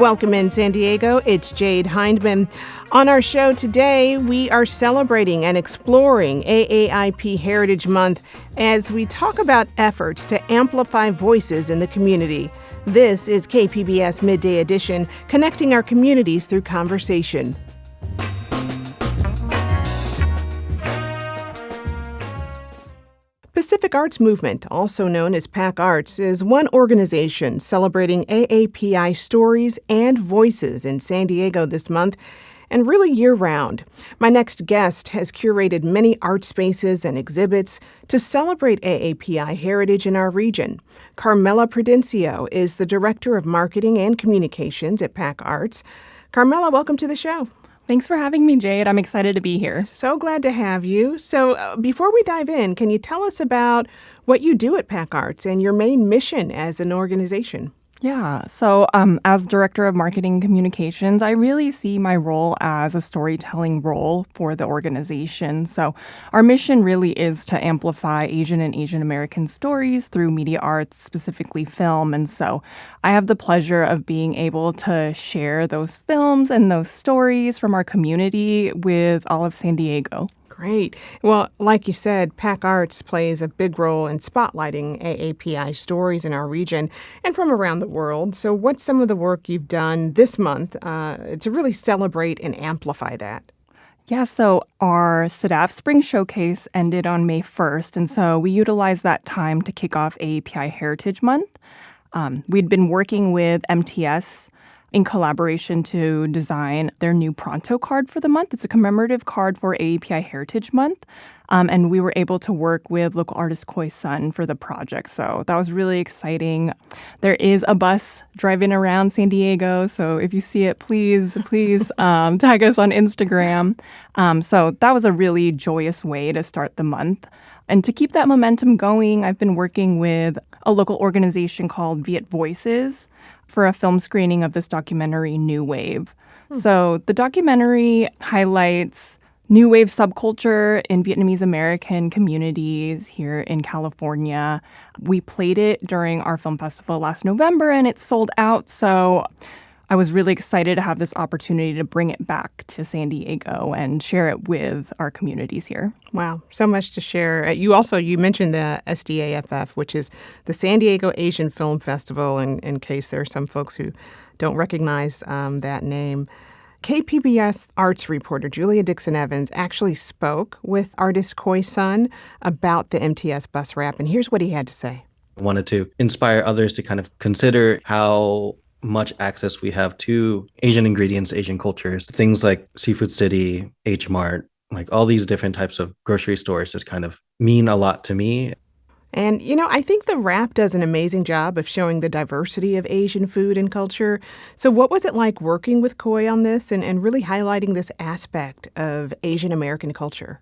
Welcome in San Diego. It's Jade Hindman. On our show today, we are celebrating and exploring AAIP Heritage Month as we talk about efforts to amplify voices in the community. This is KPBS Midday Edition, connecting our communities through conversation. Pacific Arts Movement, also known as Pac Arts, is one organization celebrating AAPI stories and voices in San Diego this month, and really year-round. My next guest has curated many art spaces and exhibits to celebrate AAPI heritage in our region. Carmela Prudencio is the Director of Marketing and Communications at Pac Arts. Carmela, welcome to the show. Thanks for having me, Jade. I'm excited to be here. So glad to have you. So before we dive in, can you tell us about what you do at Pac Arts and your main mission as an organization? Yeah. So as Director of Marketing Communications, I really see my role as a storytelling role for the organization. So our mission really is to amplify Asian and Asian American stories through media arts, specifically film. And so I have the pleasure of being able to share those films and those stories from our community with all of San Diego. Great. Well, like you said, Pac Arts plays a big role in spotlighting AAPI stories in our region and from around the world. So what's some of the work you've done this month to really celebrate and amplify that? Yeah, so our SADAF Spring Showcase ended on May 1st, and so we utilized that time to kick off AAPI Heritage Month. We'd been working with MTS in collaboration to design their new Pronto card for the month. It's a commemorative card for AAPI Heritage Month. And we were able to work with local artist Koi Sun for the project. So that was really exciting. There is a bus driving around San Diego. So if you see it, please tag us on Instagram. So that was a really joyous way to start the month. And to keep that momentum going, I've been working with a local organization called Viet Voices for a film screening of this documentary, New Wave. So the documentary highlights New Wave subculture in Vietnamese American communities here in California. We played it during our film festival last November, and it sold out. So I was really excited to have this opportunity to bring it back to San Diego and share it with our communities here. Wow, so much to share. You mentioned the SDAFF, which is the San Diego Asian Film Festival, in case there are some folks who don't recognize that name. KPBS arts reporter Julia Dixon-Evans actually spoke with artist Koi Sun about the MTS bus wrap, and here's what he had to say. I wanted to inspire others to kind of consider how much access we have to Asian ingredients, Asian cultures, things like Seafood City, H Mart, like all these different types of grocery stores just kind of mean a lot to me. And, I think the wrap does an amazing job of showing the diversity of Asian food and culture. So what was it like working with Koi on this and really highlighting this aspect of Asian American culture?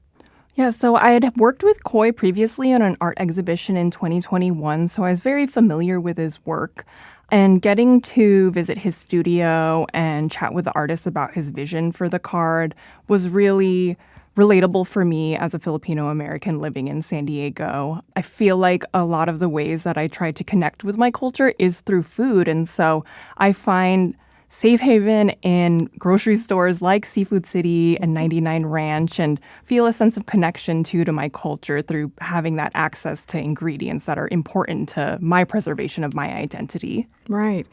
Yeah, so I had worked with Koi previously on an art exhibition in 2021, so I was very familiar with his work. And getting to visit his studio and chat with the artist about his vision for the card was really relatable for me as a Filipino-American living in San Diego. I feel like a lot of the ways that I try to connect with my culture is through food. And so I find safe haven in grocery stores like Seafood City and 99 Ranch and feel a sense of connection to my culture through having that access to ingredients that are important to my preservation of my identity. Right.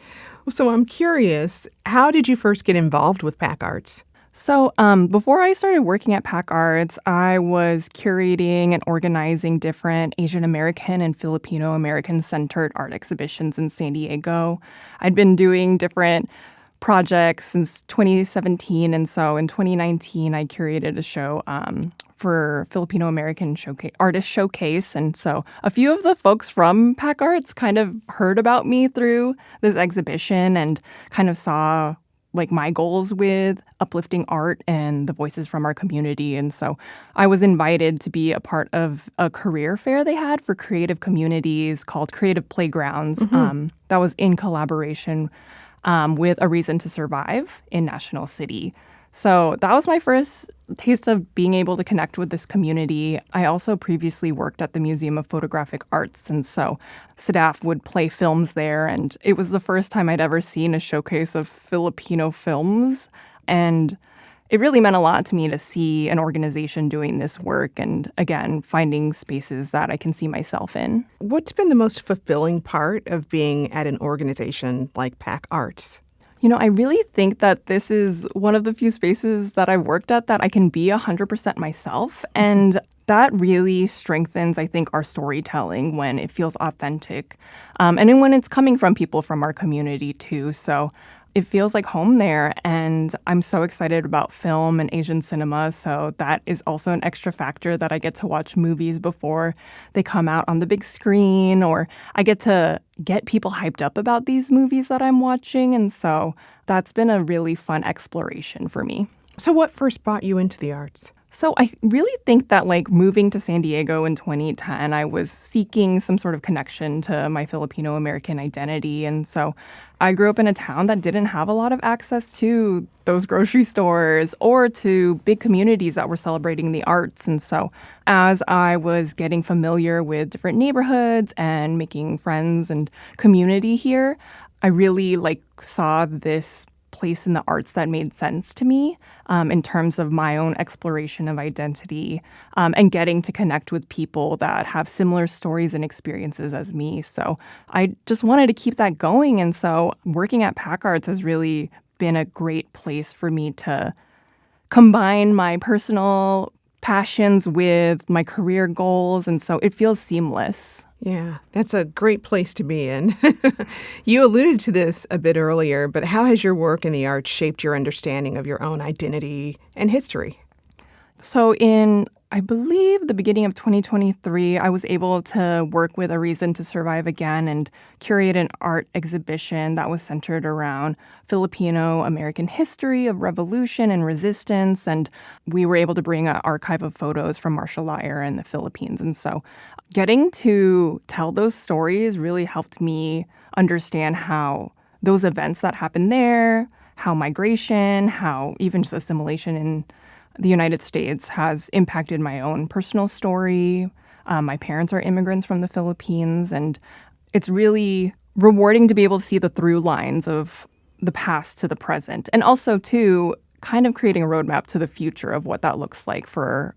So I'm curious, how did you first get involved with Pac Arts? So before I started working at Pac Arts, I was curating and organizing different Asian American and Filipino American centered art exhibitions in San Diego. I'd been doing different projects since 2017. And so in 2019, I curated a show for Filipino American Artist Showcase. And so a few of the folks from Pac Arts kind of heard about me through this exhibition and kind of saw like my goals with uplifting art and the voices from our community. And so I was invited to be a part of a career fair they had for creative communities called Creative Playgrounds. That was in collaboration with A Reason to Survive in National City. So that was my first taste of being able to connect with this community. I also previously worked at the Museum of Photographic Arts, and so SEDAF would play films there, and it was the first time I'd ever seen a showcase of Filipino films. And it really meant a lot to me to see an organization doing this work and, again, finding spaces that I can see myself in. What's been the most fulfilling part of being at an organization like Pac Arts? I really think that this is one of the few spaces that I've worked at that I can be 100% myself. And that really strengthens, I think, our storytelling when it feels authentic. And then when it's coming from people from our community, too. So it feels like home there, and I'm so excited about film and Asian cinema, so that is also an extra factor that I get to watch movies before they come out on the big screen, or I get to get people hyped up about these movies that I'm watching, and so that's been a really fun exploration for me. So what first brought you into the arts? So I really think that moving to San Diego in 2010, I was seeking some sort of connection to my Filipino American identity. And so I grew up in a town that didn't have a lot of access to those grocery stores or to big communities that were celebrating the arts. And so as I was getting familiar with different neighborhoods and making friends and community here, I really saw this place in the arts that made sense to me in terms of my own exploration of identity and getting to connect with people that have similar stories and experiences as me. So I just wanted to keep that going. And so working at Pac Arts has really been a great place for me to combine my personal passions with my career goals. And so it feels seamless. Yeah, that's a great place to be in. You alluded to this a bit earlier, but how has your work in the arts shaped your understanding of your own identity and history? So in, I believe, the beginning of 2023, I was able to work with A Reason to Survive Again and curate an art exhibition that was centered around Filipino American history of revolution and resistance. And we were able to bring an archive of photos from martial law era in the Philippines. And so getting to tell those stories really helped me understand how those events that happened there, how migration, how even just assimilation in the United States has impacted my own personal story. My parents are immigrants from the Philippines, and it's really rewarding to be able to see the through lines of the past to the present, and also, too, kind of creating a roadmap to the future of what that looks like for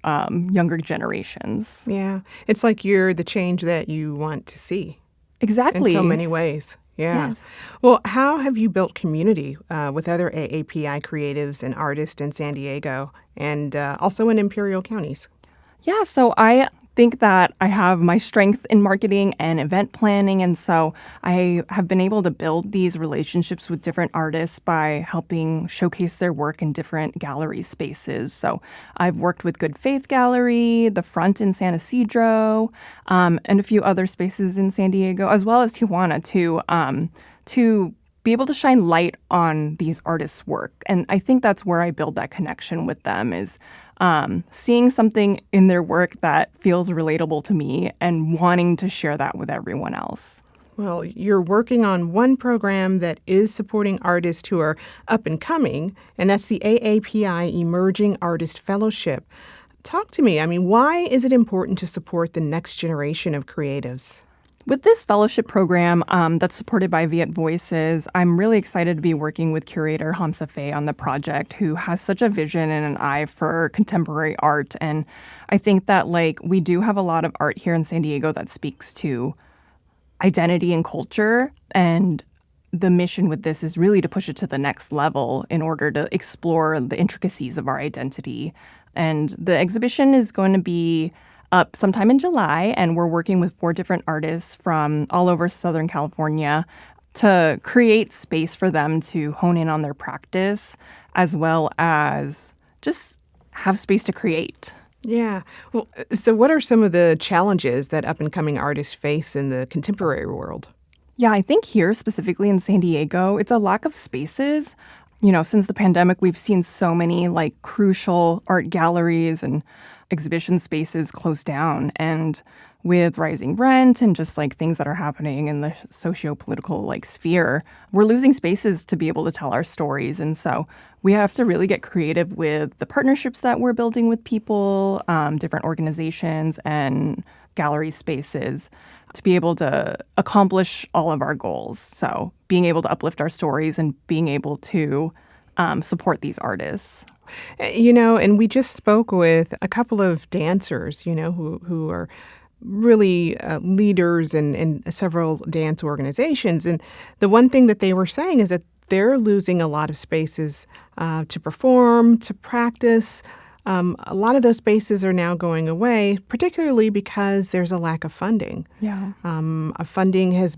younger generations. Yeah, it's like you're the change that you want to see. Exactly. In so many ways. Yeah. Yes. Well, how have you built community with other AAPI creatives and artists in San Diego and also in Imperial counties? Yeah, so I think that I have my strength in marketing and event planning. And so I have been able to build these relationships with different artists by helping showcase their work in different gallery spaces. So I've worked with Good Faith Gallery, The Front in San Isidro, and a few other spaces in San Diego, as well as Tijuana, to be able to shine light on these artists' work. And I think that's where I build that connection with them is seeing something in their work that feels relatable to me and wanting to share that with everyone else. Well, you're working on one program that is supporting artists who are up and coming, and that's the AAPI Emerging Artist Fellowship. Talk to me. I mean, why is it important to support the next generation of creatives? With this fellowship program that's supported by Viet Voices, I'm really excited to be working with curator Hamza Faye on the project, who has such a vision and an eye for contemporary art. And I think that we do have a lot of art here in San Diego that speaks to identity and culture. And the mission with this is really to push it to the next level in order to explore the intricacies of our identity. And the exhibition is going to be up sometime in July, and we're working with 4 different artists from all over Southern California to create space for them to hone in on their practice, as well as just have space to create. Yeah. Well, so what are some of the challenges that up-and-coming artists face in the contemporary world? Yeah, I think here, specifically in San Diego, it's a lack of spaces. Since the pandemic, we've seen so many crucial art galleries and exhibition spaces closed down. And with rising rent and just like things that are happening in the socio-political like sphere, we're losing spaces to be able to tell our stories. And so we have to really get creative with the partnerships that we're building with people, different organizations and gallery spaces to be able to accomplish all of our goals. So being able to uplift our stories and being able to support these artists. And we just spoke with a couple of dancers, who are really leaders in several dance organizations. And the one thing that they were saying is that they're losing a lot of spaces to perform, to practice. A lot of those spaces are now going away, particularly because there's a lack of funding. Yeah. A lot of funding has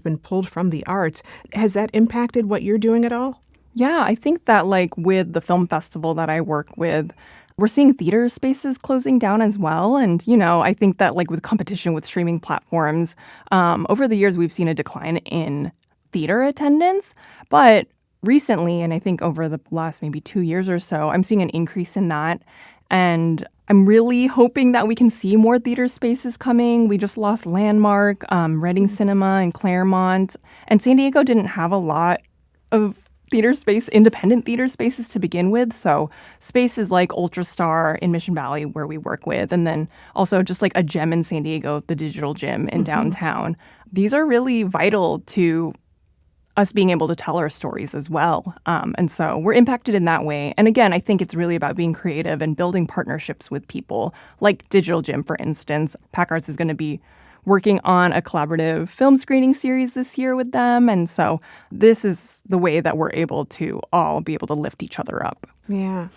been pulled from the arts. Has that impacted what you're doing at all? Yeah, I think that like with the film festival that I work with, we're seeing theater spaces closing down as well. And, I think that like with competition with streaming platforms, over the years, we've seen a decline in theater attendance. But recently, and I think over the last maybe 2 years or so, I'm seeing an increase in that. And I'm really hoping that we can see more theater spaces coming. We just lost Landmark, Reading Cinema in Claremont. And San Diego didn't have a lot of independent theater spaces to begin with. So spaces like Ultrastar in Mission Valley where we work with, and then also just like a gem in San Diego, the Digital Gym in downtown. These are really vital to us being able to tell our stories as well. And so we're impacted in that way. And again, I think it's really about being creative and building partnerships with people like Digital Gym, for instance. Pac Arts is going to be working on a collaborative film screening series this year with them. And so this is the way that we're able to all be able to lift each other up. Yeah.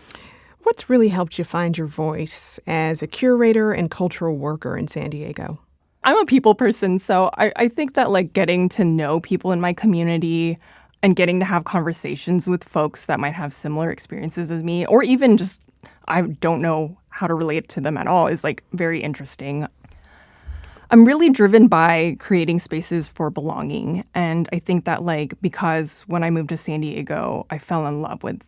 What's really helped you find your voice as a curator and cultural worker in San Diego? I'm a people person, so I think that like getting to know people in my community and getting to have conversations with folks that might have similar experiences as me, or even just I don't know how to relate to them at all, is like very interesting. I'm really driven by creating spaces for belonging. And I think that because when I moved to San Diego, I fell in love with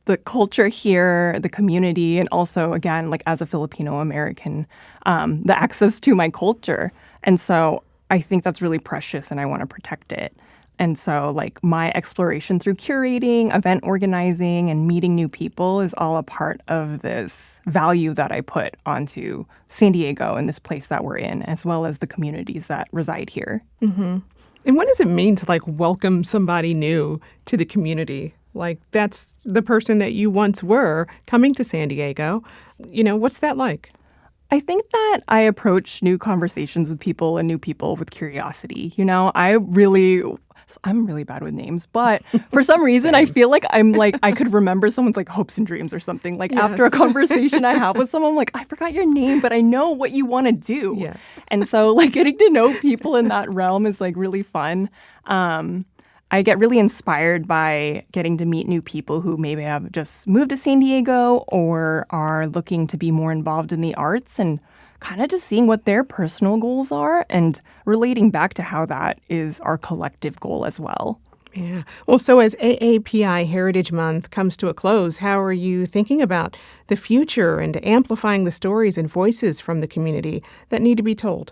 the culture here, the community, and also, again, as a Filipino American, the access to my culture. And so I think that's really precious and I want to protect it. And so my exploration through curating, event organizing, and meeting new people is all a part of this value that I put onto San Diego and this place that we're in, as well as the communities that reside here. Mm-hmm. And what does it mean to welcome somebody new to the community? That's the person that you once were coming to San Diego. What's that like? I think that I approach new conversations with people and new people with curiosity. I'm really bad with names, but for some reason I feel like I could remember someone's hopes and dreams or something. Yes. After a conversation I have with someone, I'm like, I forgot your name, but I know what you want to do. Yes. And so getting to know people in that realm is really fun. I get really inspired by getting to meet new people who maybe have just moved to San Diego or are looking to be more involved in the arts, and kind of just seeing what their personal goals are and relating back to how that is our collective goal as well. Yeah. Well, so as AAPI Heritage Month comes to a close, how are you thinking about the future and amplifying the stories and voices from the community that need to be told?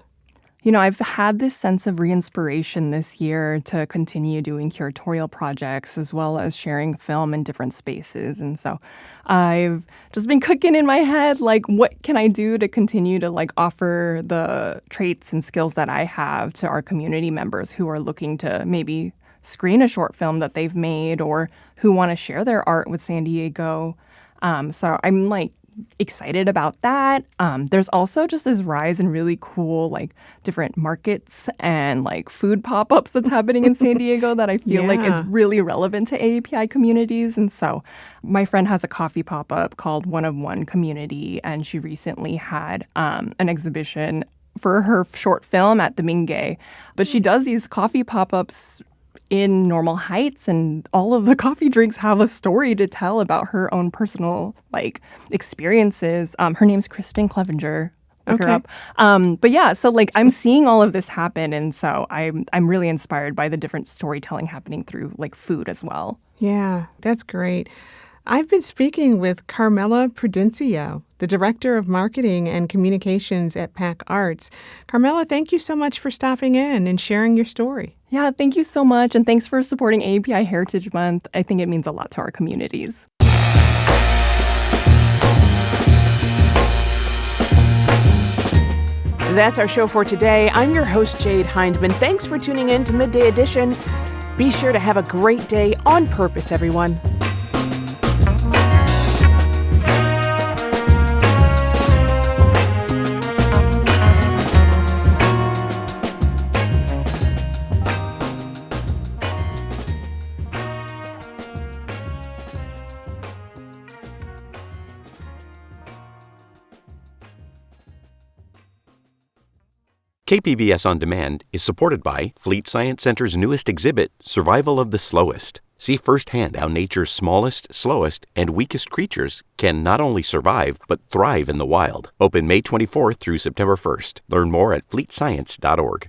I've had this sense of re-inspiration this year to continue doing curatorial projects as well as sharing film in different spaces. And so I've just been cooking in my head, what can I do to continue to offer the traits and skills that I have to our community members who are looking to maybe screen a short film that they've made or who want to share their art with San Diego. So I'm excited about that. There's also just this rise in really cool different markets and food pop-ups that's happening in San Diego that I feel is really relevant to AAPI communities. And so my friend has a coffee pop-up called One of One Community, and she recently had an exhibition for her short film at the Midday. But she does these coffee pop-ups in Normal Heights, and all of the coffee drinks have a story to tell about her own personal experiences. Her name's Kristen Clevenger. Look her up. But yeah, so I'm seeing all of this happen, and so I'm really inspired by the different storytelling happening through food as well. Yeah, that's great. I've been speaking with Carmela Prudencio, the Director of Marketing and Communications at Pac Arts. Carmela, thank you so much for stopping in and sharing your story. Yeah, thank you so much. And thanks for supporting AAPI Heritage Month. I think it means a lot to our communities. That's our show for today. I'm your host, Jade Hindman. Thanks for tuning in to Midday Edition. Be sure to have a great day on purpose, everyone. KPBS On Demand is supported by Fleet Science Center's newest exhibit, Survival of the Slowest. See firsthand how nature's smallest, slowest, and weakest creatures can not only survive, but thrive in the wild. Open May 24th through September 1st. Learn more at fleetscience.org.